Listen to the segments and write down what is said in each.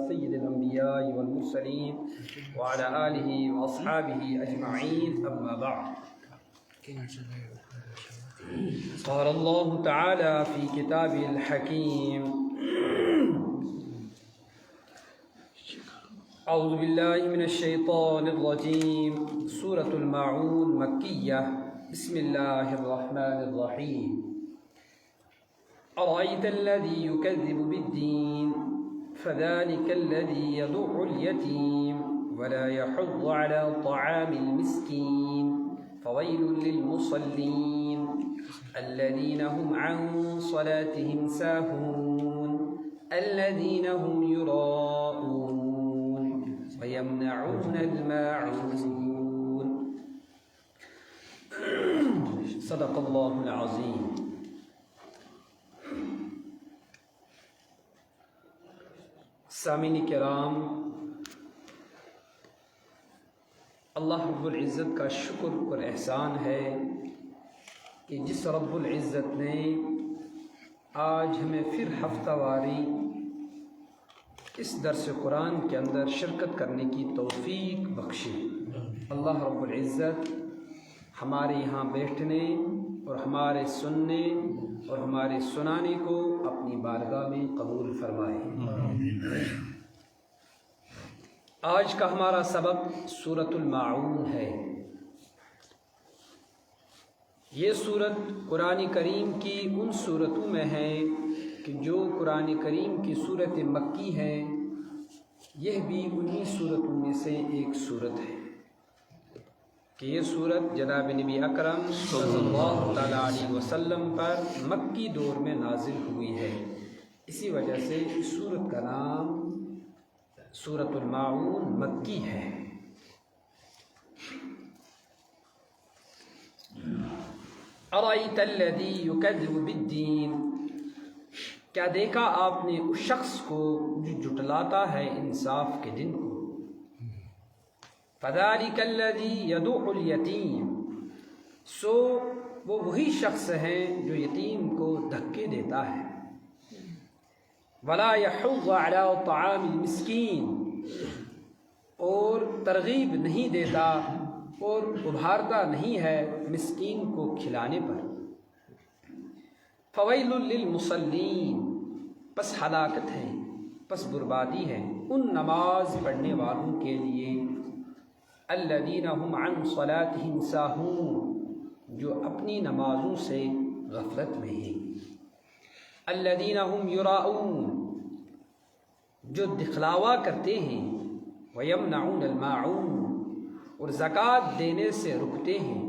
سيد الأنبياء والمرسلين وعلى آله وأصحابه أجمعين، أما بعد. قال الله تعالى في كتابه الحكيم: أعوذ بالله من الشيطان الرجيم. سورة الماعون مكية. بسم الله الرحمن الرحيم. أرأيت الذي يكذب بالدين فذلك الذي يدع اليتيم ولا يحض على طعام المسكين فويل للمصلين الذين هم عن صلاتهم ساهون الذين هم يراءون ويمنعون الماعون. صدق الله العظيم. سامعین کرام، اللہ رب العزت کا شکر اور احسان ہے کہ جس رب العزت نے آج ہمیں پھر ہفتہ واری اس درس قرآن کے اندر شرکت کرنے کی توفیق بخشی. اللہ رب العزت ہمارے یہاں بیٹھنے اور ہمارے سننے اور ہمارے سنانے کو اپنی بارگاہ میں قبول فرمائے. آج کا ہمارا سبق سورۃ الماعون ہے. یہ سورت قرآن کریم کی ان سورتوں میں ہے کہ جو قرآن کریم کی سورت مکی ہے. یہ بھی انہی سورتوں میں سے ایک سورت ہے کہ یہ سورت جناب نبی اکرم صلی اللہ تعالیٰ علیہ وسلم پر مکی دور میں نازل ہوئی ہے. اسی وجہ سے اس سورت کا نام سورۃ الماعون مکی ہے. ارأیت الذی یکذب بالدین، کیا دیکھا آپ نے اس شخص کو جو جھٹلاتا ہے انصاف کے دن کو. فذلک الذی یدع الیتیم، سو وہ وہی شخص ہے جو یتیم کو دھکے دیتا ہے. ولا یحض علی طعام المسکین، اور ترغیب نہیں دیتا اور ابھارتا نہیں ہے مسکین کو کھلانے پر. فویل للمصلین، پس ہلاکت ہے، پس بربادی ہے ان نماز پڑھنے والوں کے لیے. الذین هم عن صلاتهم ساہون، جو اپنی نمازوں سے غفلت میں ہیں. الذین هم یراؤون، جو دکھلاوا کرتے ہیں. ویمنعون الماعون، اور زکوٰۃ دینے سے رکتے ہیں.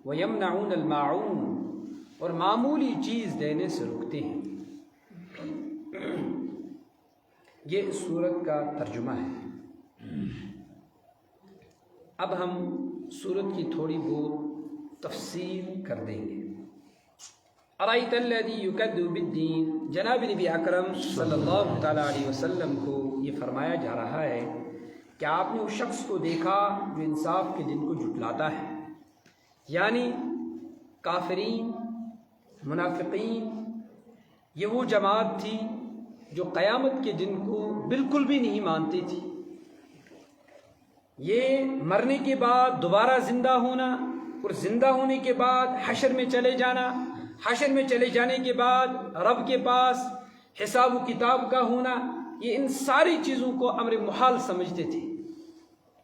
ویمنعون الماعون، اور معمولی چیز دینے سے رکتے ہیں. یہ اس سورت کا ترجمہ ہے. اب ہم سورت کی تھوڑی بہت تفصیل کر دیں گے. ارأیت الذی یکذب بالدین، جناب نبی اکرم صلی اللہ تعالیٰ علیہ وسلم کو یہ فرمایا جا رہا ہے کہ آپ نے اس شخص کو دیکھا جو انصاف کے دن کو جھٹلاتا ہے. یعنی کافرین، منافقین، یہ وہ جماعت تھی جو قیامت کے دن کو بالکل بھی نہیں مانتی تھی. یہ مرنے کے بعد دوبارہ زندہ ہونا اور زندہ ہونے کے بعد حشر میں چلے جانا، حشر میں چلے جانے کے بعد رب کے پاس حساب و کتاب کا ہونا، یہ ان ساری چیزوں کو امر محال سمجھتے تھے.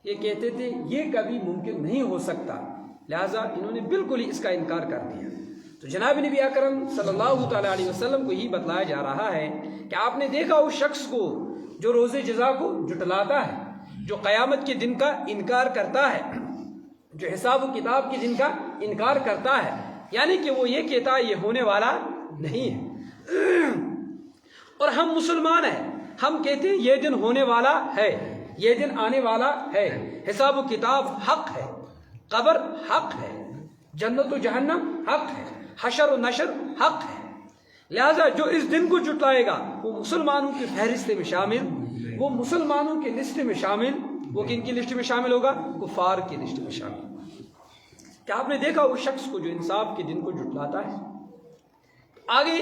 یہ کہتے تھے یہ کبھی ممکن نہیں ہو سکتا، لہٰذا انہوں نے بالکل ہی اس کا انکار کر دیا. تو جناب نبی اکرم صلی اللہ تعالیٰ علیہ وسلم کو یہ بتلایا جا رہا ہے کہ آپ نے دیکھا اس شخص کو جو روز جزا کو جھٹلاتا ہے، جو قیامت کے دن کا انکار کرتا ہے، جو حساب و کتاب کے دن کا انکار کرتا ہے. یعنی کہ وہ یہ کہتا ہے یہ ہونے والا نہیں ہے. اور ہم مسلمان ہیں، ہم کہتے ہیں یہ دن ہونے والا ہے، یہ دن آنے والا ہے. حساب و کتاب حق ہے، قبر حق ہے، جنت و جہنم حق ہے، حشر و نشر حق ہے. لہذا جو اس دن کو جھٹلائے گا وہ مسلمانوں کی فہرست میں شامل، وہ مسلمانوں کی لسٹ میں شامل، وہ کن کی لسٹ میں شامل ہوگا؟ کفار کی لسٹ میں شامل. کیا آپ نے دیکھا اس شخص کو جو انصاف کے دن کو جھٹلاتا ہے؟ آگے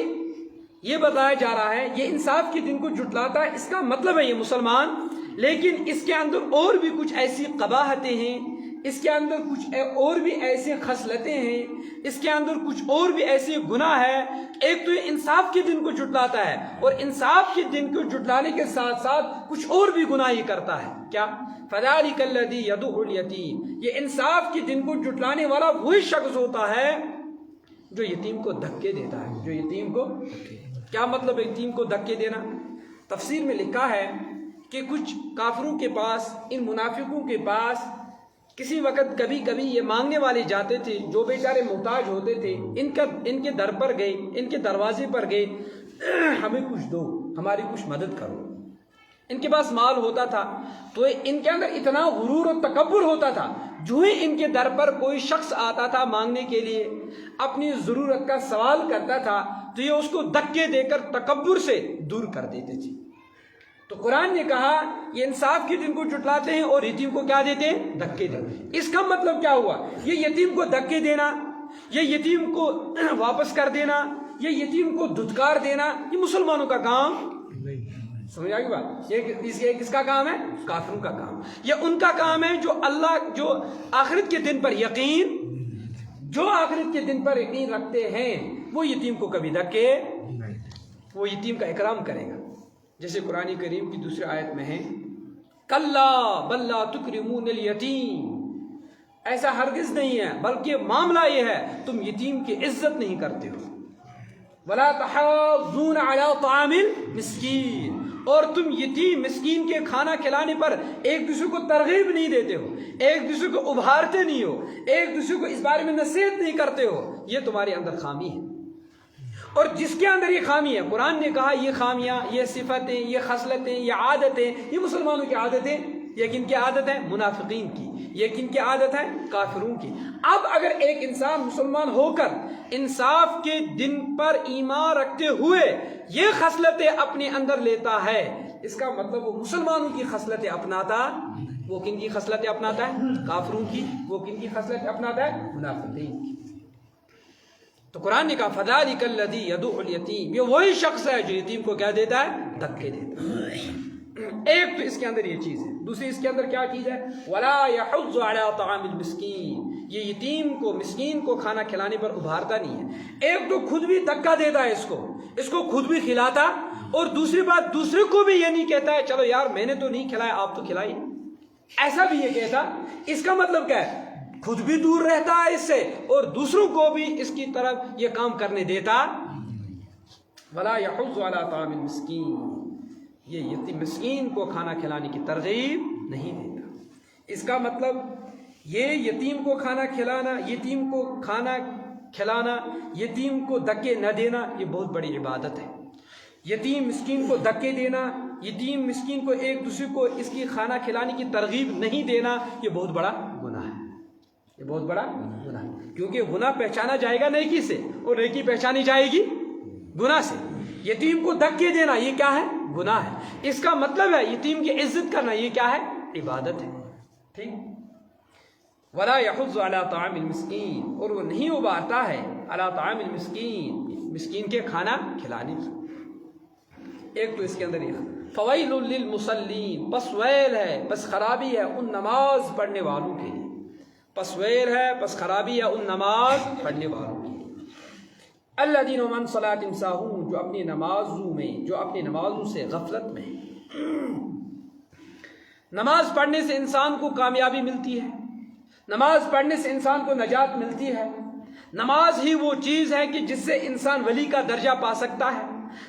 یہ بتایا جا رہا ہے یہ انصاف کے دن کو جھٹلاتا ہے، اس کا مطلب ہے یہ مسلمان، لیکن اس کے اندر اور بھی کچھ ایسی قباحتیں ہیں، اس کے اندر کچھ اور بھی ایسے خصلتیں ہیں، اس کے اندر کچھ اور بھی ایسے گناہ ہے۔ ایک تو یہ انصاف کے دن کو جھٹلاتا ہے، اور انصاف کے دن کو جھٹلانے کے ساتھ ساتھ کچھ اور بھی گناہ ہی کرتا ہے۔ کیا؟ فَذَلِكَ الَّذِي يَدُعُّ الْيَتِيمَ، یہ انصاف کے دن کو جھٹلانے والا وہی شخص ہوتا ہے جو یتیم کو دھکے دیتا ہے، جو یتیم کو کیا مطلب ہے یتیم کو دھکے دینا؟ تفسیر میں لکھا ہے کہ کچھ کافروں کے پاس، ان منافقوں کے پاس کسی وقت کبھی کبھی یہ مانگنے والے جاتے تھے جو بیچارے محتاج ہوتے تھے، ان کے در پر گئے، ان کے دروازے پر گئے، ہمیں کچھ دو، ہماری کچھ مدد کرو۔ ان کے پاس مال ہوتا تھا تو ان کے اندر اتنا غرور و تکبر ہوتا تھا، جو ہی ان کے در پر کوئی شخص آتا تھا مانگنے کے لیے، اپنی ضرورت کا سوال کرتا تھا، تو یہ اس کو دھکے دے کر تکبر سے دور کر دیتے تھے۔ تو قرآن نے کہا یہ انصاف کے دن کو جھٹلاتے ہیں اور یتیم کو کیا دیتے ہیں؟ دھکے دیتے ہیں۔ اس کا مطلب کیا ہوا؟ یہ یتیم کو دھکے دینا، یہ یتیم کو واپس کر دینا، یہ یتیم کو دھتکار دینا، یہ مسلمانوں کا کام سمجھ آئے گی بات؟ یہ کس کا کام ہے؟ کافروں کا کام۔ یہ ان کا کام ہے جو جو آخرت کے دن پر یقین، جو آخرت کے دن پر یقین رکھتے ہیں، وہ یتیم کو کبھی دھکے، وہ یتیم کا اکرام کرے گا۔ جیسے قرآن کریم کی دوسری آیت میں ہے کلا بل لا تکرمون الیتیم، ایسا ہرگز نہیں ہے، بلکہ معاملہ یہ ہے تم یتیم کی عزت نہیں کرتے ہو۔ ولا تحاضون علی طعام المسکین، اور تم یتیم مسکین کے کھانا کھلانے پر ایک دوسرے کو ترغیب نہیں دیتے ہو، ایک دوسرے کو ابھارتے نہیں ہو، ایک دوسرے کو اس بارے میں نصیحت نہیں کرتے ہو۔ یہ تمہارے اندر خامی ہے، اور جس کے اندر یہ خامی ہے، قرآن نے کہا یہ خامیاں، یہ صفتیں، یہ خصلتیں، یہ عادتیں، یہ مسلمانوں کی عادتیں، یہ کن کی عادت ہے؟ منافقین کی۔ یہ کن کی عادت ہے؟ کافروں کی۔ اب اگر ایک انسان مسلمان ہو کر انصاف کے دن پر ایمان رکھتے ہوئے یہ خصلتیں اپنے اندر لیتا ہے، اس کا مطلب وہ مسلمانوں کی خصلتیں اپناتا، وہ کن کی خصلتیں اپناتا ہے؟ کافروں کی۔ وہ کن کی خصلتیں اپناتا ہے؟ منافقین کی۔ تو قرآن نے کہا فَذَلِكَ الَّذِي يَدُعُّ الْيَتِيمَ، یہ وہی شخص ہے جو یتیم کو کیا دیتا ہے؟ دھکے دیتا ہے۔ ایک تو اس کے اندر یہ چیز ہے، دوسری اس کے اندر کیا چیز ہے؟ وَلَا يَحُضُّ عَلَىٰ طَعَامِ الْمِسْكِينِ، یہ یتیم کو، مسکین کو کھانا کھلانے پر ابھارتا نہیں ہے۔ ایک تو خود بھی دھکا دیتا ہے اس کو خود بھی کھلاتا، اور دوسری بات دوسرے کو بھی یہ نہیں کہتا ہے چلو یار میں نے تو نہیں کھلایا آپ تو کھلائیے، ایسا بھی یہ کہتا۔ اس کا مطلب کیا ہے؟ خود بھی دور رہتا ہے اس سے، اور دوسروں کو بھی اس کی طرف یہ کام کرنے دیتا۔ وَلَا يَحُضُّ عَلَىٰ طَعَامِ الْمِسْكِينِ، یہ یتیم مسکین کو کھانا کھلانے کی ترغیب نہیں دیتا۔ اس کا مطلب یہ یتیم کو کھانا کھلانا، یتیم کو کھانا کھلانا، یتیم کو دھکے نہ دینا، یہ بہت بڑی عبادت ہے۔ یتیم مسکین کو دھکے دینا، یتیم مسکین کو ایک دوسرے کو اس کی کھانا کھلانے کی ترغیب نہیں دینا، یہ بہت بڑا گناہ ہے، یہ بہت بڑا گناہ ہے، کیونکہ گناہ پہچانا جائے گا نیکی سے، اور نیکی پہچانی جائے گی گناہ سے۔ یتیم کو دھکے دینا یہ کیا ہے؟ گناہ ہے۔ اس کا مطلب ہے یتیم کی عزت کرنا یہ کیا ہے؟ عبادت ہے۔ ٹھیک۔ وَلَا يَحُضُّ عَلَىٰ طَعَامِ الْمِسْكِينِ، اور وہ نہیں ابھارتا ہے عَلَىٰ طَعَامِ الْمِسْكِينِ، مسکین کے کھانا کھلانے کی۔ ایک تو اس کے اندر یہ فَوَيْلٌ لِّلْمُصَلِّينَ، بس ویل ہے، بس خرابی ہے ان نماز پڑھنے والوں کے لیے، بس ویل ہے، بس خرابی ہے ان نماز پڑھنے والوں کے لیے۔ الذین هم عن صلاتهم ساہون، جو اپنی نمازوں سے غفلت میں ہیں۔ نماز پڑھنے سے انسان کو کامیابی ملتی ہے، نماز پڑھنے سے انسان کو نجات ملتی ہے۔ نماز ہی وہ چیز ہے کہ جس سے انسان ولی کا درجہ پا سکتا ہے،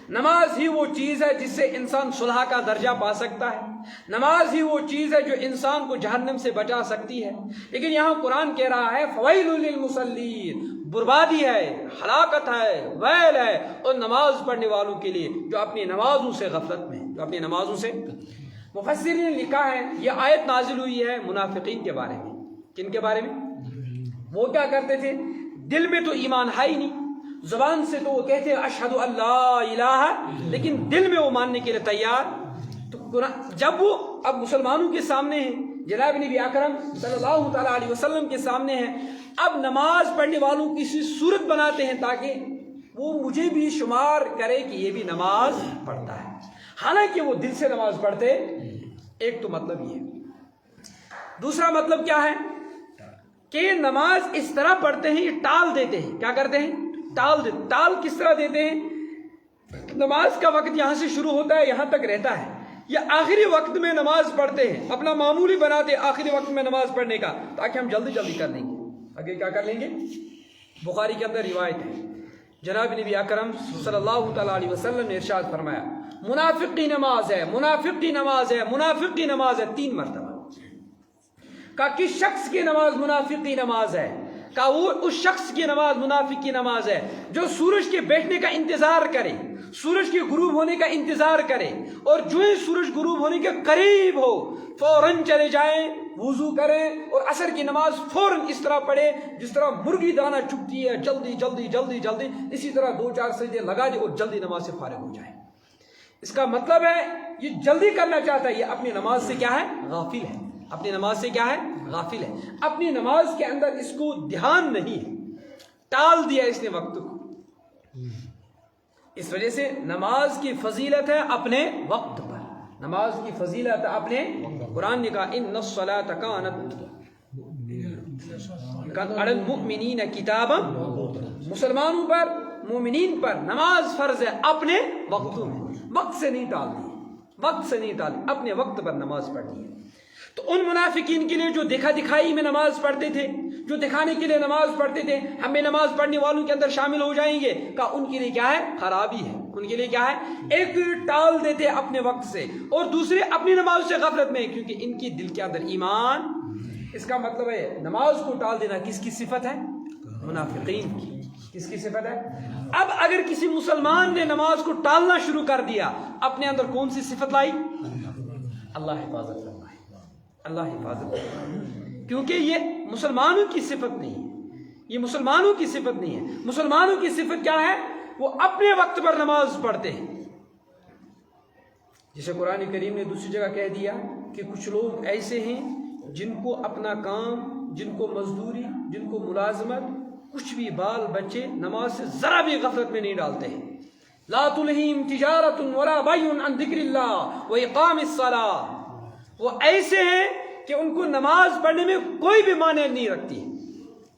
نماز ہی وہ چیز ہے جس سے انسان صلح کا درجہ پا سکتا ہے، نماز ہی وہ چیز ہے جو انسان کو جہنم سے بچا سکتی ہے۔ لیکن یہاں قرآن کہہ رہا ہے فویل للمصلین، بربادی ہے، ہلاکت ہے، ویل ہے اور نماز پڑھنے والوں کے لیے جو اپنی نمازوں سے غفلت میں، جو اپنی نمازوں سے۔ مفسرین نے لکھا ہے یہ آیت نازل ہوئی ہے منافقین کے بارے میں۔ کن کے بارے میں؟ وہ کیا کرتے تھے؟ دل میں تو ایمان ہے ہی نہیں، زبان سے تو وہ کہتے ہیں اشہد ان لا الہ، لیکن دل میں وہ ماننے کے لیے تیار۔ تو جب وہ اب مسلمانوں کے سامنے ہیں، جناب نبی اکرم صلی اللہ تعالیٰ علیہ وسلم کے سامنے ہیں، اب نماز پڑھنے والوں کی صورت بناتے ہیں تاکہ وہ مجھے بھی شمار کرے کہ یہ بھی نماز پڑھتا ہے، حالانکہ وہ دل سے نماز پڑھتے۔ ایک تو مطلب یہ۔ دوسرا مطلب کیا ہے کہ نماز اس طرح پڑھتے ہیں، یہ ٹال دیتے ہیں۔ کیا کرتے ہیں؟ ٹال کس طرح دیتے ہیں؟ نماز کا وقت یہاں سے شروع ہوتا ہے، یہاں تک رہتا ہے، یا آخری وقت میں نماز پڑھتے ہیں، اپنا معمولی بناتے آخری وقت میں نماز پڑھنے کا، تاکہ ہم جلدی جلدی کر لیں گے۔ آگے کیا کر لیں گے؟ بخاری کے اندر روایت ہے، جناب نبی اکرم صلی اللہ تعالیٰ علیہ وسلم نے ارشاد فرمایا، منافق کی نماز ہے، منافق کی نماز ہے، منافق کی نماز ہے، 3 مرتبہ۔ کہا کس شخص کی نماز منافق کی نماز ہے؟ کہا وہ اس شخص کی نماز منافق کی نماز ہے جو سورج کے بیٹھنے کا انتظار کرے، سورج کے غروب ہونے کا انتظار کرے، اور جو ہی سورج غروب ہونے کے قریب ہو فوراً چلے جائیں، وضو کریں اور عصر کی نماز فوراً اس طرح پڑھے جس طرح مرغی دانہ چگتی ہے، جلدی جلدی جلدی جلدی، اسی طرح 2-4 سجدے لگا دے اور جلدی نماز سے فارغ ہو جائے۔ اس کا مطلب ہے یہ جلدی کرنا چاہتا ہے، یہ اپنی نماز سے کیا ہے؟ غافل ہے۔ اپنی نماز سے کیا ہے؟ غافل ہے۔ اپنی نماز کے اندر اس کو دھیان نہیں ہے، ٹال دیا اس نے وقت کو۔ اس وجہ سے نماز کی فضیلت ہے اپنے وقت پر، نماز کی فضیلت ہے اپنے، قرآن نے کہا ان الصلاۃ کانت علی المؤمنین کتابا، مسلمانوں پر، مومنین پر نماز فرض ہے اپنے وقتوں میں، وقت سے نہیں ٹالنی، وقت سے نہیں ٹالنی، اپنے وقت پر نماز پڑھنی ہے۔ تو ان منافقین کے لیے جو دکھا دکھائی میں نماز پڑھتے تھے، جو دکھانے کے لیے نماز پڑھتے تھے ہمیں نماز پڑھنے والوں کے اندر شامل ہو جائیں گے، کہا ان کے لیے کیا ہے؟ خرابی ہے۔ ان کے لیے کیا ہے؟ ایک ٹال دیتے اپنے وقت سے، اور دوسرے اپنی نماز سے غفلت میں، کیونکہ ان کی دل کے اندر ایمان۔ اس کا مطلب ہے نماز کو ٹال دینا کس کی صفت ہے؟ منافقین کی۔ کس کی صفت ہے؟ اب اگر کسی مسلمان نے نماز کو ٹالنا شروع کر دیا، اپنے اندر کون سی صفت لائی؟ اللہ حفاظت فرمائے، اللہ حفاظت فرمائے، کیونکہ یہ مسلمانوں کی صفت نہیں ہے، یہ مسلمانوں کی صفت نہیں ہے۔ مسلمانوں کی صفت کیا ہے؟ وہ اپنے وقت پر نماز پڑھتے ہیں، جسے قرآن کریم نے دوسری جگہ کہہ دیا کہ کچھ لوگ ایسے ہیں جن کو اپنا کام، جن کو مزدوری، جن کو ملازمت، کچھ بھی بال بچے نماز سے ذرا بھی غفلت میں نہیں ڈالتے ہیں۔ لا تلہم تجارت ولا بیع عن ذکر اللہ واقام الصلاۃ، وہ ایسے ہیں کہ ان کو نماز پڑھنے میں کوئی بھی مانع نہیں رکھتی،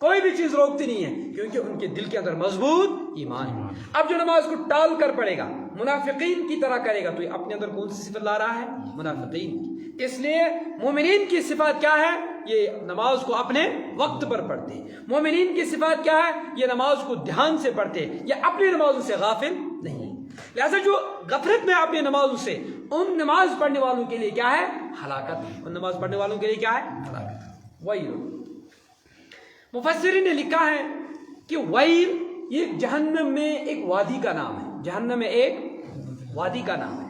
کوئی بھی چیز روکتی نہیں ہے، کیونکہ ان کے دل کے اندر مضبوط ایمان ہے۔ اب جو نماز کو ٹال کر پڑھے گا، منافقین کی طرح کرے گا، تو یہ اپنے اندر کون سی صفت لا رہا ہے؟ منافقین کی۔ اس لیے مومنین کی صفات کیا ہے؟ یہ نماز کو اپنے وقت پر پڑھتے ہیں۔ مومنین کی صفات کیا ہے؟ یہ نماز کو دھیان سے پڑھتے ہیں، یہ اپنی نمازوں سے غافل نہیں۔ لہذا جو غفلت میں اپنی نمازوں سے، ان نماز پڑھنے والوں کے لیے کیا ہے؟ ہلاکت۔ ان نماز پڑھنے والوں کے لیے کیا ہے؟ ہلاکت۔ ویل، مفسرین نے لکھا ہے کہ ویل یہ جہنم میں ایک وادی کا نام ہے، جہنم میں ایک وادی کا نام ہے۔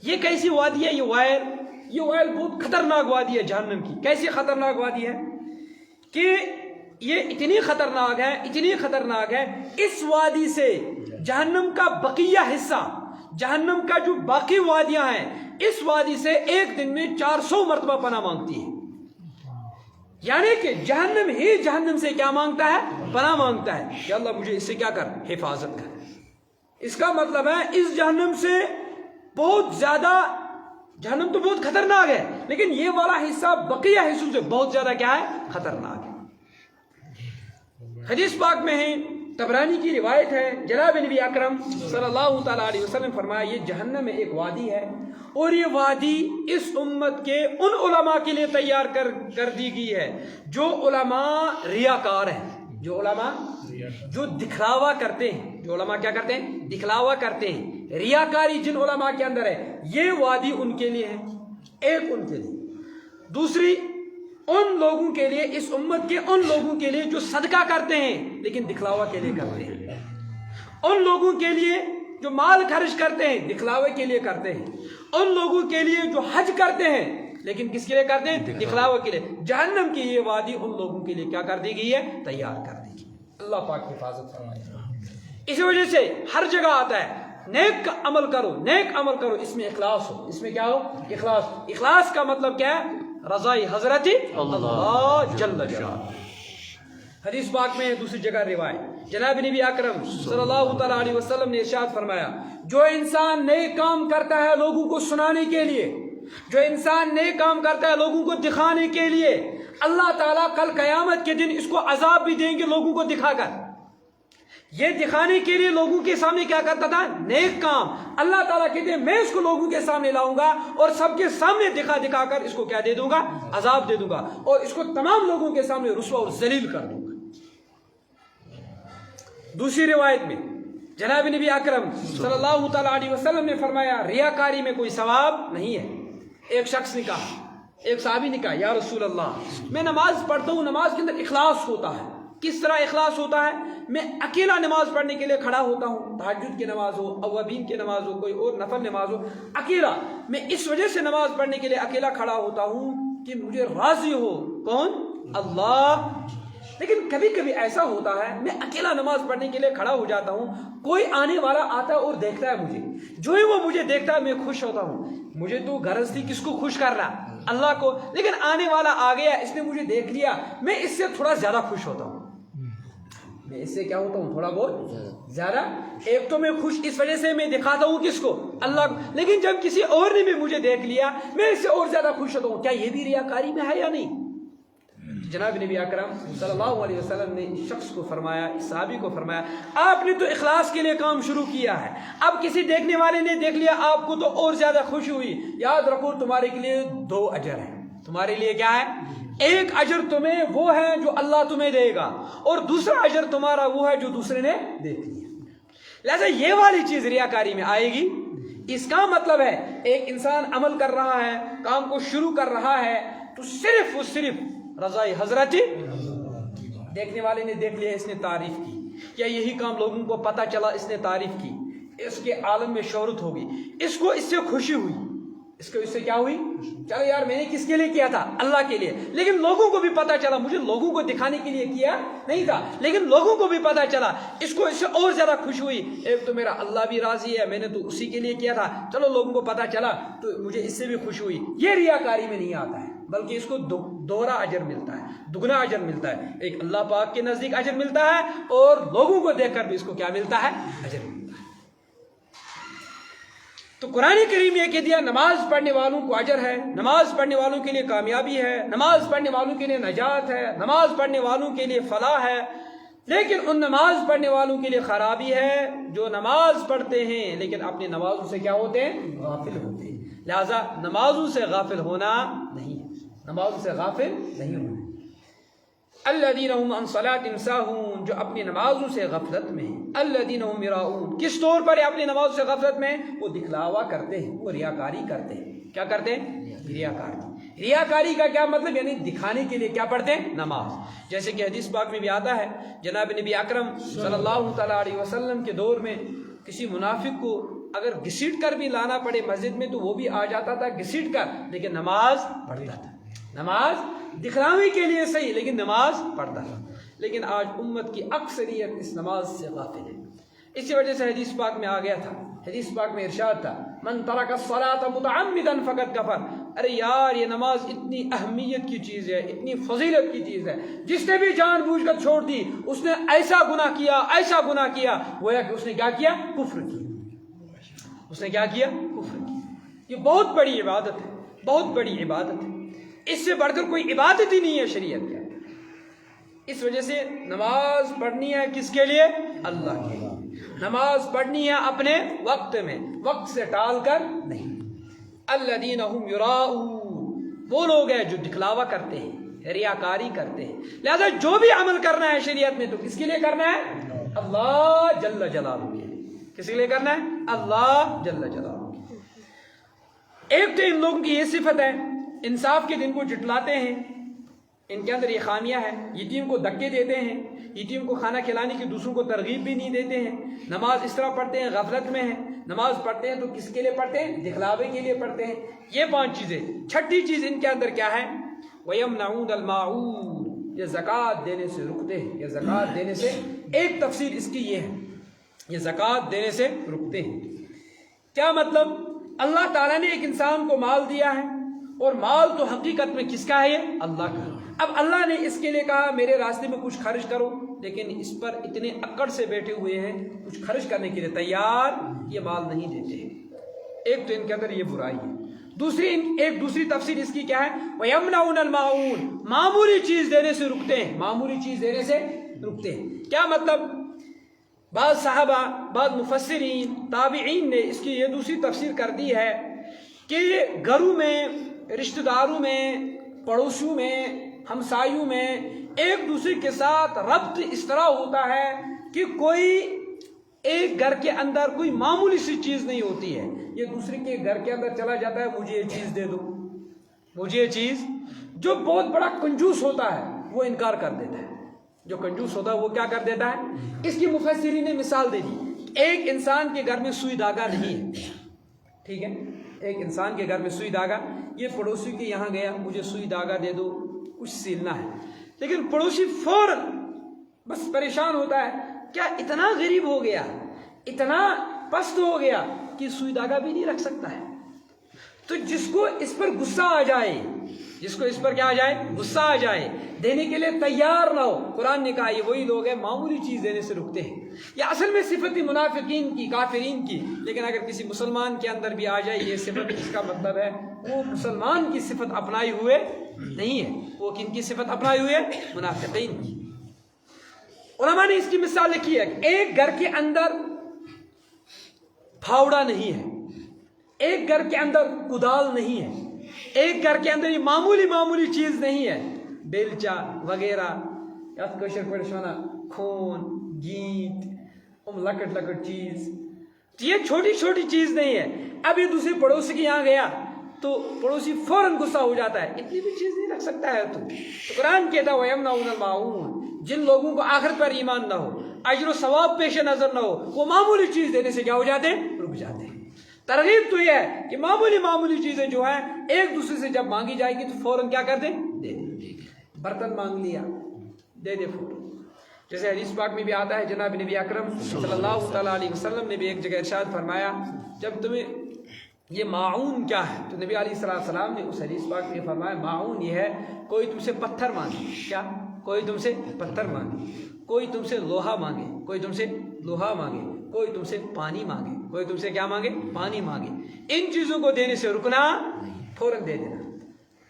یہ کیسی وادی ہے؟ یہ ویل بہت خطرناک وادی ہے جہنم کی۔ کیسی خطرناک وادی ہے کہ یہ اتنی خطرناک ہے، اتنی خطرناک ہے، اس وادی سے جہنم کا بقیہ حصہ، جہنم کا جو باقی وادیاں ہیں، اس وادی سے ایک دن میں 400 مرتبہ پناہ مانگتی ہے۔ یعنی کہ جہنم ہی جہنم سے کیا مانگتا ہے؟ پناہ مانگتا ہے کہ اللہ مجھے اس سے کیا کر؟ حفاظت کر۔ اس کا مطلب ہے اس جہنم سے بہت زیادہ، جہنم تو بہت خطرناک ہے، لیکن یہ والا حصہ بقیہ حصوں سے بہت زیادہ کیا ہے؟ خطرناک ہے۔ حدیث پاک میں ہے، طبرانی کی روایت ہے، جناب نبی اکرم صلی اللہ تعالیٰ علیہ وسلم فرمایا یہ جہنم میں ایک وادی ہے، اور یہ وادی اس امت کے ان علماء کے لیے تیار کر دی گئی ہے جو علماء ریاکار ہیں، جو علماء جو دکھلاوا کرتے ہیں، جو علماء کیا کرتے ہیں؟ دکھلاوا کرتے ہیں، ریاکاری جن علماء کے اندر ہے، یہ وادی ان کے لیے ہے، ایک ان کے لیے۔ دوسری ان لوگوں کے لیے، اس امت کے ان لوگوں کے لیے جو صدقہ کرتے ہیں لیکن دکھلاوا کے لیے کرتے ہیں، ان لوگوں کے لیے جو مال خرچ کرتے ہیں دکھلاوے کے لیے کرتے ہیں، ان لوگوں کے لیے جو حج کرتے ہیں لیکن کس کے لیے کرتے ہیں؟ دکھلاوے کے لیے۔ جہنم کی یہ وادی ان لوگوں کے لیے کیا کر دی گئی ہے؟ تیار کر دی گئی۔ اللہ پاک حفاظت فرمائے۔ اسی وجہ سے ہر جگہ آتا ہے نیک عمل کرو، نیک عمل کرو، اس میں اخلاص ہو۔ اس میں کیا ہو؟ اخلاص۔ اخلاص کا مطلب کیا ہے؟ رضائی حضرت اللہ جل جلالہ۔ حدیث پاک میں دوسری جگہ روایت جناب نبی اکرم صلی اللہ تعالیٰ علیہ وسلم نے ارشاد فرمایا، جو انسان نئے کام کرتا ہے لوگوں کو سنانے کے لیے، جو انسان نئے کام کرتا ہے لوگوں کو دکھانے کے لیے، اللہ تعالیٰ کل قیامت کے دن اس کو عذاب بھی دیں گے لوگوں کو دکھا کر۔ یہ دکھانے کے لیے لوگوں کے سامنے کیا کرتا تھا؟ نیک کام۔ اللہ تعالیٰ کہتے ہیں میں اس کو لوگوں کے سامنے لاؤں گا اور سب کے سامنے دکھا دکھا کر اس کو کیا دے دوں گا؟ عذاب دے دوں گا، اور اس کو تمام لوگوں کے سامنے رسوا اور ذلیل کر دوں گا۔ دوسری روایت میں جناب نبی اکرم صلی اللہ تعالیٰ علیہ وسلم نے فرمایا، ریاکاری میں کوئی ثواب نہیں ہے۔ ایک شخص نے کہا، ایک صحابی نے کہا، یا رسول اللہ میں نماز پڑھتا ہوں، نماز کے اندر اخلاص ہوتا ہے۔ کس طرح اخلاص ہوتا ہے؟ میں اکیلا نماز پڑھنے کے لیے کھڑا ہوتا ہوں، تہجد کی نماز ہو، اوابین کی نماز ہو، کوئی اور نفل نماز ہو، اکیلا میں اس وجہ سے نماز پڑھنے کے لیے اکیلا کھڑا ہوتا ہوں کہ مجھے راضی ہو کون؟ اللہ۔ لیکن کبھی کبھی ایسا ہوتا ہے میں اکیلا نماز پڑھنے کے لیے کھڑا ہو جاتا ہوں، کوئی آنے والا آتا ہے اور دیکھتا ہے مجھے، جو ہی وہ مجھے دیکھتا ہے میں خوش ہوتا ہوں۔ مجھے تو غرض تھی کس کو خوش کرنا؟ اللہ کو، لیکن آنے والا آ گیا، اس نے مجھے دیکھ لیا، میں اس سے تھوڑا زیادہ خوش ہوتا ہوں۔ میں اس سے کیا ہوتا ہوں؟ تھوڑا بہت زیادہ۔ ایک تو میں خوش اس وجہ سے میں دکھاتا ہوں کس کو؟ اللہ کو، لیکن جب کسی اور نے بھی مجھے دیکھ لیا میں اس سے اور زیادہ خوش ہوتا ہوں۔ کیا یہ بھی ریاکاری میں ہے یا نہیں؟ جناب نبی اکرم صلی اللہ علیہ وسلم نے اس شخص کو فرمایا، اس صحابی کو فرمایا، آپ نے تو اخلاص کے لیے کام شروع کیا ہے، اب کسی دیکھنے والے نے دیکھ لیا آپ کو تو اور زیادہ خوشی ہوئی، یاد رکھو تمہارے لیے 2 اجر ہیں۔ تمہارے لیے کیا ہے؟ ایک اجر تمہیں وہ ہے جو اللہ تمہیں دے گا، اور دوسرا اجر تمہارا وہ ہے جو دوسرے نے دیکھ لیا۔ لہذا یہ والی چیز ریاکاری میں آئے گی۔ اس کا مطلب ہے ایک انسان عمل کر رہا ہے، کام کو شروع کر رہا ہے، تو صرف رضائی حضرت، دیکھنے والے نے دیکھ لیا، اس نے تعریف کی، یا یہی کام لوگوں کو پتہ چلا، اس نے تعریف کی، اس کے عالم میں شہرت ہوگی، اس کو اس سے خوشی ہوئی، اس سے کیا ہوئی؟ چلو یار میں نے کس کے لیے کیا تھا؟ اللہ کے لیے، لیکن لوگوں کو بھی پتہ چلا، مجھے لوگوں کو دکھانے کے لیے کیا نہیں تھا، لیکن لوگوں کو بھی پتہ چلا، اس کو اس سے اور زیادہ خوشی ہوئی، ایک تو میرا اللہ بھی راضی ہے، میں نے تو اسی کے لیے کیا تھا، چلو لوگوں کو پتہ چلا تو مجھے اس سے بھی خوشی ہوئی۔ یہ ریاکاری میں نہیں آتا ہے، بلکہ اس کو دوہرا اجر ملتا ہے، دگنا اجر ملتا ہے۔ ایک اللہ پاک کے نزدیک اجر ملتا ہے، اور لوگوں کو دیکھ کر بھی اس کو کیا ملتا ہے؟ اجر ملتا ہے۔ تو قرآن کریم یہ کہہ دیا نماز پڑھنے والوں کو اجر ہے، نماز پڑھنے والوں کے لیے کامیابی ہے، نماز پڑھنے والوں کے لیے نجات ہے، نماز پڑھنے والوں کے لیے فلاح ہے، لیکن ان نماز پڑھنے والوں کے لیے خرابی ہے جو نماز پڑھتے ہیں لیکن اپنی نمازوں سے کیا ہوتے ہیں؟ غافل ہوتے ہیں۔ لہذا نمازوں سے غافل ہونا نہیں ہے، نمازوں سے غافل نہیں ہونا۔ الذین هم عن صلاتهم ساہون، جو اپنی نمازوں سے غفلت میں ہیں۔ الذین هم یراؤون، کس طور پر اپنی نمازوں سے غفلت میں؟ وہ دکھلاوا کرتے ہیں، وہ ریاکاری کرتے ہیں۔ کیا کرتے ہیں؟ ریاکاری۔ ریاکاری کا کیا مطلب؟ یعنی دکھانے کے لیے کیا پڑھتے ہیں؟ نماز۔ جیسے کہ حدیث پاک میں بھی آتا ہے، جناب نبی اکرم صلی اللہ تعالیٰ علیہ وسلم کے دور میں کسی منافق کو اگر گھسیٹ کر بھی لانا پڑے مسجد میں تو وہ بھی آ جاتا تھا گھسیٹ کر، لیکن نماز پڑھتا تھا۔ نماز دکھلاوے کے لیے صحیح، لیکن نماز پڑھتا تھا۔ لیکن آج امت کی اکثریت اس نماز سے غافل ہے۔ اسی وجہ سے حدیث پاک میں آ گیا تھا، حدیث پاک میں ارشاد تھا، من ترک الصلاۃ متعمدا فقد کفر۔ ارے یار یہ نماز اتنی اہمیت کی چیز ہے، اتنی فضیلت کی چیز ہے، جس نے بھی جان بوجھ کر چھوڑ دی اس نے ایسا گناہ کیا، ایسا گناہ کیا، گویا کہ اس نے کیا کیا؟ کفر کیا۔ اس نے کیا کیا؟ کفر کیا۔ یہ بہت بڑی عبادت ہے، بہت بڑی عبادت ہے، اس سے بڑھ کر کوئی عبادت ہی نہیں ہے شریعت میں۔ اس وجہ سے نماز پڑھنی ہے کس کے لیے؟ اللہ کے لیے۔ نماز پڑھنی ہے اپنے وقت میں، وقت سے ٹال کر نہیں۔ الذین هم یراؤون، وہ لوگ ہیں جو دکھلاوا کرتے ہیں، ریاکاری کرتے ہیں۔ لہذا جو بھی عمل کرنا ہے شریعت میں تو کس کے لیے کرنا ہے؟ اللہ جل جلالہ کے لیے۔ کس کے لیے کرنا ہے؟ اللہ جل جلالہ کے لیے۔ ایک تو ان لوگوں کی یہ صفت ہے، انصاف کے دن کو جٹلاتے ہیں، ان کے اندر یہ خامیاں ہیں، یتیم کو دھکے دیتے ہیں، یتیم کو کھانا کھلانے کی دوسروں کو ترغیب بھی نہیں دیتے ہیں، نماز اس طرح پڑھتے ہیں غفلت میں ہیں، نماز پڑھتے ہیں تو کس کے لیے پڑھتے ہیں؟ دکھلاوے کے لیے پڑھتے ہیں۔ یہ 5 چیزیں۔ چھٹی چیز ان کے اندر کیا ہے؟ وَيَمْنَعُونَ الْمَاعُونَ، یہ زکوٰۃ دینے سے رکتے ہیں۔ یہ زکوٰۃ دینے سے، ایک تفسیر اس کی یہ ہے، یہ زکوٰۃ دینے سے رکتے ہیں۔ کیا مطلب؟ اللہ تعالیٰ نے ایک انسان کو مال دیا ہے، اور مال تو حقیقت میں کس کا ہے؟ اللہ کا۔ اب اللہ نے اس کے لیے کہا میرے راستے میں کچھ خرچ کرو، لیکن اس پر اتنے اکڑ سے بیٹھے ہوئے ہیں کچھ خرچ کرنے کے لیے تیار، یہ مال نہیں دیتے ہیں۔ ایک تو ان کے اندر یہ برائی ہے۔ ایک دوسری تفسیر اس کی کیا ہے؟ وَيَمْنَعُونَ الْمَاعُونَ، معمولی چیز دینے سے رکتے ہیں، معمولی چیز دینے سے رکتے ہیں۔ کیا مطلب؟ بعض صحابہ، بعض مفسرین، تابعین نے اس کی یہ دوسری تفسیر کر دی ہے کہ گھروں میں، رشتہ داروں میں، پڑوسیوں میں، ہمسایوں میں ایک دوسرے کے ساتھ ربط اس طرح ہوتا ہے کہ کوئی ایک گھر کے اندر کوئی معمولی سی چیز نہیں ہوتی ہے، یہ دوسرے کے گھر کے اندر چلا جاتا ہے، مجھے یہ چیز دے دو، مجھے یہ چیز۔ جو بہت بڑا کنجوس ہوتا ہے وہ انکار کر دیتا ہے، جو کنجوس ہوتا ہے وہ کیا کر دیتا ہے؟ اس کی مفسرین نے مثال دے دی، ایک انسان کے گھر میں سوئی دھاگا نہیں ہے، ٹھیک ہے، ایک انسان کے گھر میں سوئی دھاگا، یہ پڑوسی کے یہاں گیا، مجھے سوئی دھاگا دے دو، کچھ سیلنا ہے، لیکن پڑوسی فوراً بس پریشان ہوتا ہے، کیا اتنا غریب ہو گیا، اتنا پست ہو گیا کہ سوئی دھاگا بھی نہیں رکھ سکتا ہے؟ تو جس کو اس پر غصہ آ جائے، جس کو اس پر کیا آ جائے؟ غصہ آ جائے، دینے کے لیے تیار نہ ہو، قرآن نے کہا یہ وہی لوگ ہیں معمولی چیز دینے سے رکتے ہیں۔ یہ اصل میں صفت منافقین کی، کافرین کی، لیکن اگر کسی مسلمان کے اندر بھی آ جائے یہ صفت، اس کا مطلب ہے وہ مسلمان کی صفت اپنائے ہوئے نہیں ہے، وہ کن کی صفت اپنائے ہوئے؟ منافقین کی۔ علماء نے اس کی مثال لکھی ہے کہ ایک گھر کے اندر پھاوڑا نہیں ہے، ایک گھر کے اندر کدال نہیں ہے، ایک گھر کے اندر یہ معمولی چیز نہیں ہے، بیلچا وغیرہ، یاد کوشر پڑشونا، خون، گیت، لکٹ چیز، یہ چھوٹی چیز نہیں ہے۔ اب یہ دوسرے پڑوسی کے یہاں گیا تو پڑوسی فوراً غصہ ہو جاتا ہے، اتنی بھی چیز نہیں رکھ سکتا ہے تو قرآن کہتا ہے وَيَمْنَعُونَ الْمَاعُونَ، جن لوگوں کو آخرت پر ایمان نہ ہو، اجر و ثواب پیش نظر نہ ہو، وہ معمولی چیز دینے سے کیا ہو جاتے ہیں؟ رک جاتے ہیں۔ ترغیب تو یہ ہے کہ معمولی چیزیں جو ہیں ایک دوسرے سے جب مانگی جائے گی تو فوراً کیا کر دیں؟ دے دیں۔ برتن مانگ لیا، دے دے فوراً۔ جیسے حدیث پاک میں بھی آتا ہے، جناب نبی اکرم صلی اللہ تعالیٰ علیہ وسلم نے بھی ایک جگہ ارشاد فرمایا، جب تمہیں یہ معاون کیا ہے تو نبی علیہ السلام نے اس حدیث پاک میں فرمایا معاون یہ ہے کوئی تم سے پتھر مانگے، کیا؟ کوئی تم سے پتھر مانگے، کوئی تم سے لوہا مانگے، کوئی تم سے لوہا مانگے، کوئی تم سے پانی مانگے، کوئی تم سے کیا مانگے؟ پانی مانگے، ان چیزوں کو دینے سے رکنا، فوراً دے دینا۔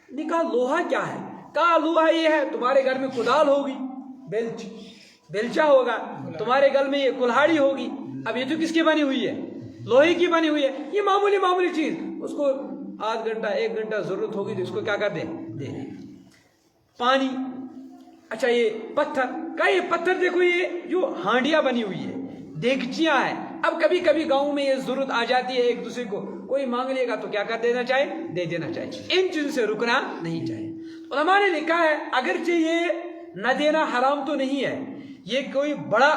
نے کہا لوہا کیا ہے؟ کہا لوہا یہ ہے تمہارے گھر میں کدال ہوگی، بیلچا ہوگا، تمہارے گھر میں یہ کلہاڑی ہوگی، اب یہ تو کس کی بنی ہوئی ہے؟ لوہے کی بنی ہوئی ہے، یہ معمولی چیز، اس کو آدھ گھنٹہ 1 گھنٹہ ضرورت ہوگی تو اس کو کیا کر دیں؟ دے دیں۔ پانی، اچھا یہ پتھر، کہا یہ پتھر دیکھو یہ جو ہانڈیاں بنی ہوئی ہے، دیگچیاں ہیں، اب کبھی کبھی گاؤں میں یہ ضرورت آ جاتی ہے ایک دوسرے کو، کوئی مانگ لے گا تو کیا کر دینا چاہیے؟ دے دینا چاہیے، ان چیزوں سے رکنا نہیں چاہیے۔ علماء نے لکھا ہے اگرچہ یہ نہ دینا حرام تو نہیں ہے، یہ کوئی بڑا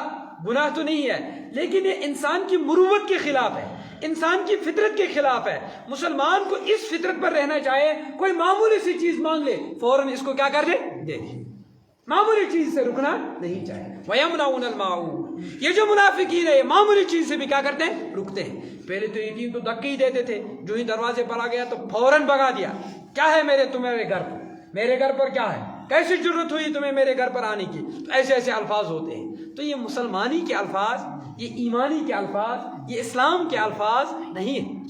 گناہ تو نہیں ہے، لیکن یہ انسان کی مروت کے خلاف ہے، انسان کی فطرت کے خلاف ہے۔ مسلمان کو اس فطرت پر رہنا چاہیے، کوئی معمولی سی چیز مانگ لے فوراً اس کو کیا کر دے؟ دے دے، معمولی چیز سے رکنا نہیں چاہیے۔ وَيَمْنَعُونَ الْمَاعُونَ، یہ جو منافقین ہے یہ معمولی چیز سے بھی کیا کرتے ہیں؟ رکتے ہیں۔ پہلے تو یتیم تو دھکے ہی دیتے تھے، جو ہی دروازے پر آ گیا تو فوراً بھگا دیا، کیا ہے تمہارے گھر پر، میرے گھر پر کیا ہے، کیسی ضرورت ہوئی تمہیں میرے گھر پر آنے کی؟ تو ایسے الفاظ ہوتے ہیں۔ تو یہ مسلمانی کے الفاظ، یہ ایمانی کے الفاظ، یہ اسلام کے الفاظ نہیں ہیں۔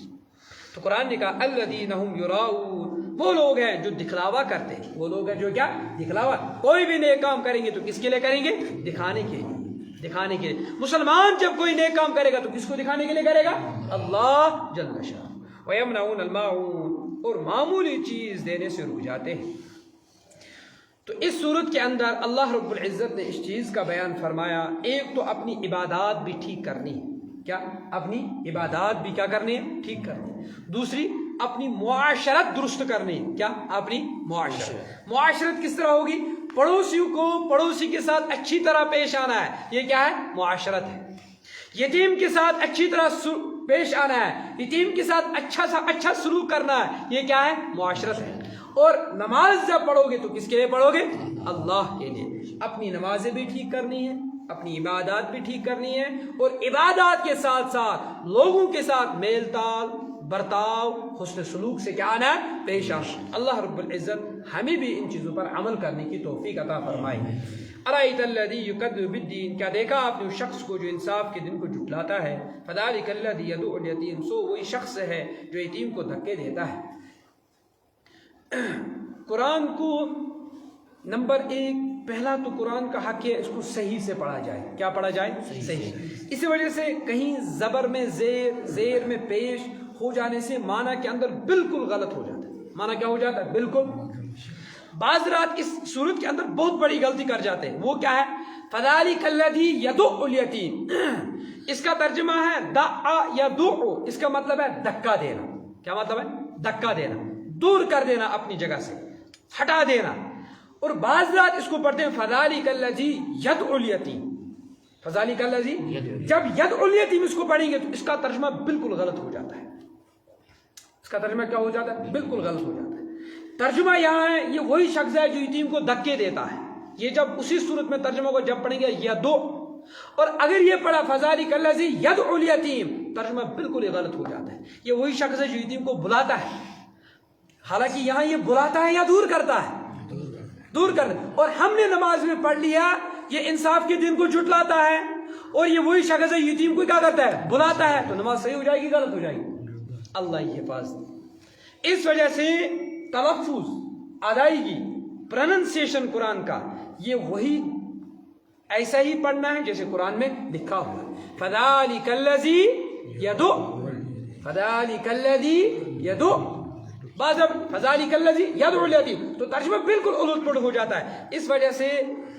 تو قرآن نے کہا الذین ہم یراؤون، وہ لوگ ہیں جو دکھلاوا کرتے ہیں، وہ لوگ ہیں جو کیا؟ دکھلاوا، کوئی بھی نیک کام کریں گے تو کس کے لیے کریں گے؟ دکھانے کے لیے، دکھانے کے لیے۔ مسلمان جب کوئی نیک کام کرے گا تو کس کو دکھانے کے لیے کرے گا؟ اللہ جل شانہ۔ وَيَمْنَعُونَ الْمَاعُونَ، اور معمولی چیز دینے سے رک جاتے ہیں۔ تو اس صورت کے اندر اللہ رب العزت نے اس چیز کا بیان فرمایا، ایک تو اپنی عبادات بھی ٹھیک کرنی ہے، کیا؟ اپنی عبادات بھی کیا کرنی ہے؟ ٹھیک کرنی ہے۔ دوسری اپنی معاشرت درست کرنی ہے، کیا؟ اپنی معاشرت کس طرح ہوگی؟ پڑوسیوں کو پڑوسی کے ساتھ اچھی طرح پیش آنا ہے، یہ کیا ہے؟ معاشرت ہے۔ یتیم کے ساتھ اچھی طرح پیش آنا ہے، یتیم کے ساتھ اچھا سلوک کرنا ہے، یہ کیا ہے؟ معاشرت ہے۔ اور نماز جب پڑھو گے تو کس کے لیے پڑھو گے؟ اللہ کے لیے۔ اپنی نمازیں بھی ٹھیک کرنی ہے، اپنی عبادات بھی ٹھیک کرنی ہے، اور عبادات کے ساتھ ساتھ لوگوں کے ساتھ میل تال، برتاؤ حسن سلوک سے کیا آنا ہے پیش آنا. اللہ رب العزت ہمیں بھی ان چیزوں پر عمل کرنے کی توفیق عطا فرمائے. ارأیت الذی یکذب بالدین، کیا دیکھا آپ نے اس شخص کو جو انصاف کے دن کو جھٹلاتا ہے. فذلک الذی یدعو الیتیم، سو وہی شخص ہے جو یتیم کو دھکے دیتا ہے. قرآن کو نمبر 1 پہلا تو قرآن کا حق ہے اس کو صحیح سے پڑھا جائے. کیا پڑھا جائے؟ صحیح. اسی وجہ سے کہیں زبر میں زیر میں پیش ہو جانے سے معنی کے اندر بالکل غلط ہو جاتا ہے. معنی کیا ہو جاتا ہے؟ بالکل. بعض رات اس صورت کے اندر بہت بڑی غلطی کر جاتے ہیں. وہ کیا ہے؟ فذلک الذی یدعو الیتیم، اس کا ترجمہ ہے دعا یدعو، اس کا مطلب ہے دھکا دینا. کیا مطلب ہے؟ دھکا دینا، دور کر دینا اپنی جگہ سے، ہٹا دینا. اور بعض رات اس کو پڑھتے ہیں فذلک الذی یدعو الیتیم. فذلک الذی، جب یدعو الیتیم اس کو پڑھیں گے تو اس کا ترجمہ بالکل غلط ہو جاتا ہے. اس کا ترجمہ کیا ہو جاتا ہے؟ بالکل غلط ہو جاتا ہے. ترجمہ یہاں ہے یہ وہی شخص ہے جو یتیم کو دھکے دیتا ہے. یہ جب اسی صورت میں ترجمہ کو جب پڑھیں گے یدعو، اور اگر یہ پڑھا فذلک الذی یدعو الیتیم، ترجمہ بالکل ہی غلط ہو جاتا ہے. یہ وہی شخص ہے جو یتیم کو بلاتا ہے، حالانکہ یہاں یہ بلاتا ہے یا دور کرتا ہے؟ دور کر. اور ہم نے نماز میں پڑھ لیا یہ انصاف کے دن کو جھٹلاتا ہے، اور یہ وہی شخص ہے یتیم کو کیا کرتا ہے؟ بلاتا ہے. تو نماز صحیح ہو جائے گی غلط ہو جائے گی؟ اللہ ہی حفاظت. اس وجہ سے تلفظ، ادائیگی، پروننسیشن قرآن کا یہ وہی ایسا ہی پڑھنا ہے جیسے قرآن میں لکھا ہوا ہے. فذلک الذی یدعو، فذلک الذی یدعو، بعض اب فذلک الذی یدعو الیتیم، تو ترجمہ بالکل الٹ پلٹ ہو جاتا ہے. اس وجہ سے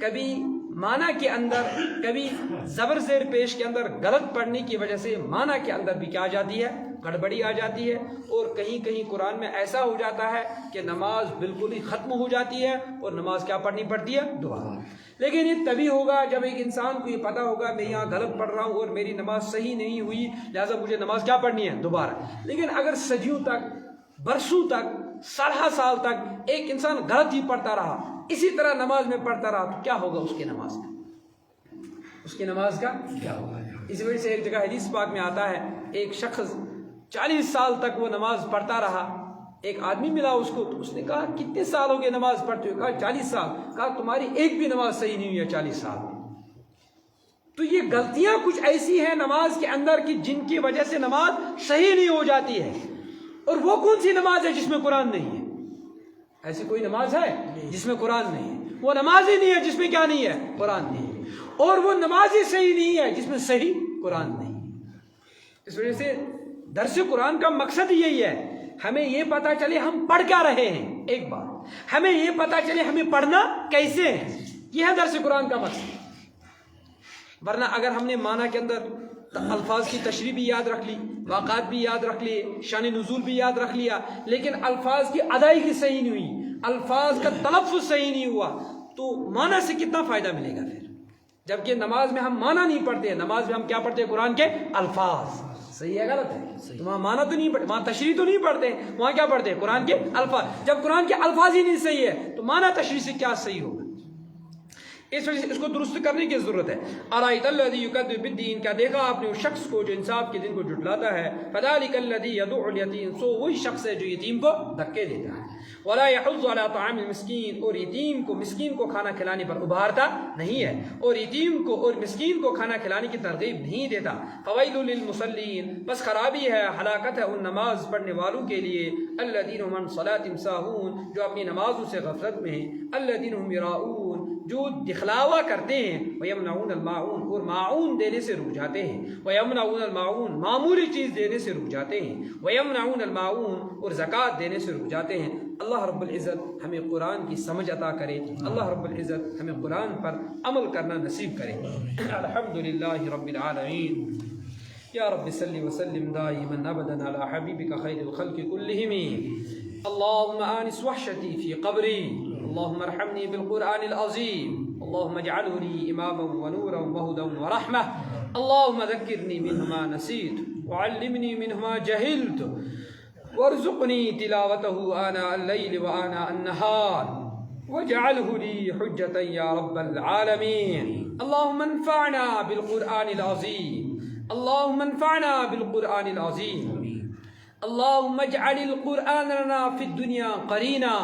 کبھی معنی کے اندر، کبھی زبر زیر پیش کے اندر غلط پڑھنے کی وجہ سے معنی کے اندر بھی کیا آ جاتی ہے؟ گڑبڑی آ جاتی ہے. اور کہیں کہیں قرآن میں ایسا ہو جاتا ہے کہ نماز بالکل ہی ختم ہو جاتی ہے اور نماز کیا پڑھنی پڑتی ہے؟ دعا. لیکن یہ تبھی ہوگا جب ایک انسان کو یہ پتا ہوگا میں یہاں غلط پڑھ رہا ہوں اور میری نماز صحیح نہیں ہوئی، لہٰذا مجھے نماز کیا پڑھنی ہے؟ دوبارہ. لیکن اگر صدیوں تک، برسوں تک، 1.5 سال تک ایک انسان غلط ہی پڑھتا رہا، اسی طرح نماز میں پڑھتا رہا، تو کیا ہوگا اس کی نماز کا؟ اس کی نماز کا کیا ہوگا؟ اسی وجہ سے ایک جگہ حدیث پاک میں آتا ہے ایک شخص 40 سال تک وہ نماز پڑھتا رہا. ایک آدمی ملا اس کو، تو اس نے کہا کتنے سال ہو گئے نماز پڑھتے ہوئے؟ کہا 40 سال. کہا تمہاری ایک بھی نماز صحیح نہیں ہوئی ہے 40 سال میں. تو یہ غلطیاں کچھ ایسی ہیں نماز کے اندر کہ جن کی وجہ سے نماز صحیح نہیں ہو جاتی ہے. اور وہ کون سی نماز ہے جس میں قرآن نہیں ہے؟ ایسی کوئی نماز ہے جس میں قرآن نہیں ہے؟ وہ نماز ہی نہیں ہے جس میں کیا نہیں ہے؟ قرآن نہیں ہے. اور وہ نماز ہی صحیح نہیں ہے جس میں صحیح قرآن نہیں ہے. اس وجہ سے درس قرآن کا مقصد یہی ہے، ہمیں یہ پتا چلے ہم پڑھ کیا رہے ہیں. ایک بات ہمیں یہ پتا چلے ہمیں پڑھنا کیسے ہے، یہ ہے درس قرآن کا مقصد. ورنہ اگر ہم نے معنی کے اندر الفاظ کی تشریح بھی یاد رکھ لی، واقعات بھی یاد رکھ لیے، شان نزول بھی یاد رکھ لیا، لیکن الفاظ کی ادائیگی صحیح نہیں ہوئی، الفاظ کا تلفظ صحیح نہیں ہوا، تو معنی سے کتنا فائدہ ملے گا پھر؟ جبکہ نماز میں ہم معنی نہیں پڑھتے ہیں، نماز میں ہم کیا پڑھتے ہیں؟ قرآن کے الفاظ. صحیح ہے غلط ہے؟ تو وہاں معنی تو نہیں پڑھتے، وہاں تشریح تو نہیں پڑھتے، وہاں کیا پڑھتے ہیں؟ قرآن کے الفاظ. جب قرآن کے الفاظ ہی نہیں صحیح ہے تو معنی تشریح سے کیا صحیح ہوگا؟ اس وجہ سے اس کو درست کرنے کی ضرورت ہے. ارأیت الذی یکذب بالدین، کیا دیکھا آپ نے اس شخص کو جو انصاف کے دن کو جھٹلاتا ہے. فذلک الذی یدعو الیتیم، سو وہی شخص ہے جو یتیم کو دھکے دیتا ہے. ولا یحض علی طعام المسکین، اور یتیم کو، مسکین کو کھانا کھلانے پر ابھارتا نہیں ہے، اور یتیم کو اور مسکین کو کھانا کھلانے کی ترغیب نہیں دیتا. فویل للمصلین، بس خرابی ہے، ہلاکت ہے ان نماز پڑھنے والوں کے لیے. الذین هم عن صلاتهم ساہون، جو اپنی نمازوں سے غفلت میں ہیں. الذین هم یراؤون، جو دکھلاوا کرتے ہیں. وَيَمْنَعُونَ الْمَاعُونَ، اور معاون دینے سے رک جاتے ہیں. وَيَمْنَعُونَ الْمَاعُونَ، معمولی چیز دینے سے رک جاتے ہیں. وَيَمْنَعُونَ الْمَاعُونَ، اور زکوٰۃ دینے سے رک جاتے ہیں. اللہ رب العزت ہمیں قرآن کی سمجھ عطا کرے. اللہ رب العزت ہمیں قرآن پر عمل کرنا نصیب کرے. الحمدللہ رب العالمین. یا رب صلی وسلم دائما ابدا علی حبیبک خیر الخلق کلہم. اللهم آنس وحشتي في قبري، اللهم ارحمني بالقرآن العظيم، اللهم اجعله لي إماما ونورا وهدى ورحمة، اللهم ذكرني منه ما نسيت وعلمني منه ما جهلت وارزقني تلاوته آناء الليل وآناء النهار واجعله لي حجة يا رب العالمين. اللهم انفعنا بالقرآن العظيم، اللهم انفعنا بالقرآن العظيم. اللهم اجعل القرآن لنا في الدنيا قرينا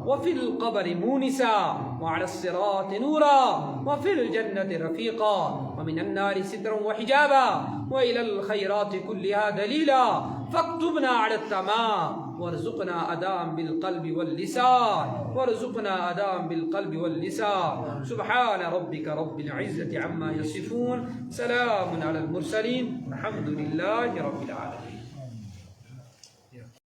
وفي القبر مونسا وعلى الصراط نورا وفي الجنة رفيقا ومن النار سترا وحجابا وإلى الخيرات كلها دليلا فاكتبنا على التمام وارزقنا أداء بالقلب واللسان وارزقنا أداء بالقلب واللسان سبحان ربك رب العزة عما يصفون سلام على المرسلين الحمد لله رب العالمين.